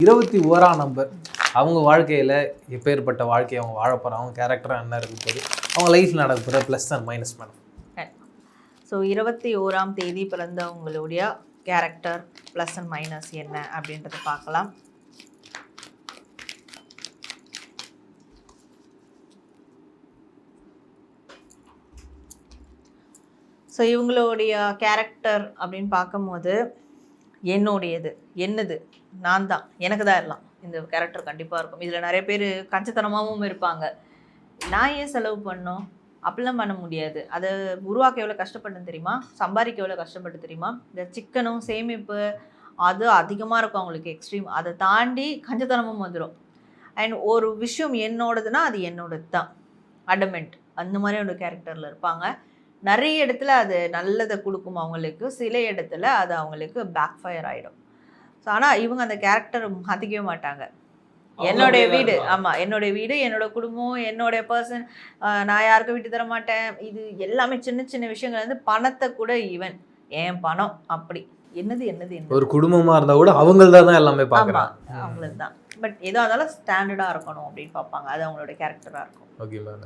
21ஆம் நம்பர் அவங்க வாழ்க்கையில் எப்பேற்பட்ட வாழ்க்கையை அவங்க வாழ போகிறாங்க, அவங்க கேரக்டராக என்ன இருக்க போது, அவங்க லைஃப்பில் நடக்க போகிற plus and minus madam. So 21ஆம் தேதி பிறந்தவங்களுடைய கேரக்டர் ப்ளஸ் அண்ட் மைனஸ் என்ன அப்படின்றத பார்க்கலாம். ஸோ இவங்களுடைய கேரக்டர் அப்படின்னு பார்க்கும்போது என்னுடையது என்னது நான் தான், எனக்கு தான் எல்லாம் இந்த கேரக்டர் கண்டிப்பாக இருக்கும். இதில் நிறைய பேர் கஞ்சத்தனமாகவும் இருப்பாங்க. நான் ஏன் செலவு பண்ணோம் அப்படிலாம் பண்ண முடியாது. அதை உருவாக்க எவ்வளோ கஷ்டப்பட்டு தெரியுமா, சம்பாதிக்க எவ்வளோ கஷ்டப்பட்டு தெரியுமா. இந்த சிக்கனும் சேமிப்பு அது அதிகமாக இருக்கும் அவங்களுக்கு, எக்ஸ்ட்ரீம். அதை தாண்டி கஞ்சத்தனமும் வந்துடும். அண்ட் ஒரு விஷயம் என்னோடதுன்னா அது என்னோடது தான், அடமெண்ட். அந்த மாதிரி ஒரு கேரக்டரில் இருப்பாங்க. நிறைய இடத்துல அது நல்லதை கொடுக்கும் அவங்களுக்கு, சில இடத்துல அது அவங்களுக்கு பேக் ஃபயர் ஆகிடும். ஸோ ஆனால் இவங்க அந்த கேரக்டர் மாற்றிக்கவே மாட்டாங்க. என்னுடைய வீடு, ஆமாம் என்னுடைய வீடு, என்னோட குடும்பம், என்னுடைய பர்சன், நான் யாருக்கும் விட்டு தர மாட்டேன். இது எல்லாமே சின்ன சின்ன விஷயங்கள் வந்து பணத்தை கூட ஈவன் என் பணம் அப்படி என்னது என்னது என்ன ஒரு குடும்பமாக இருந்தால் கூட அவங்கள்தான் தான் எல்லாமே பார்க்கலாம், அவங்களுக்கு தான். பட் எதாக இருந்தாலும் ஸ்டாண்டர்டாக இருக்கணும் அப்படின்னு பார்ப்பாங்க. அது அவங்களோட கேரக்டராக இருக்கும். Okay ma'am.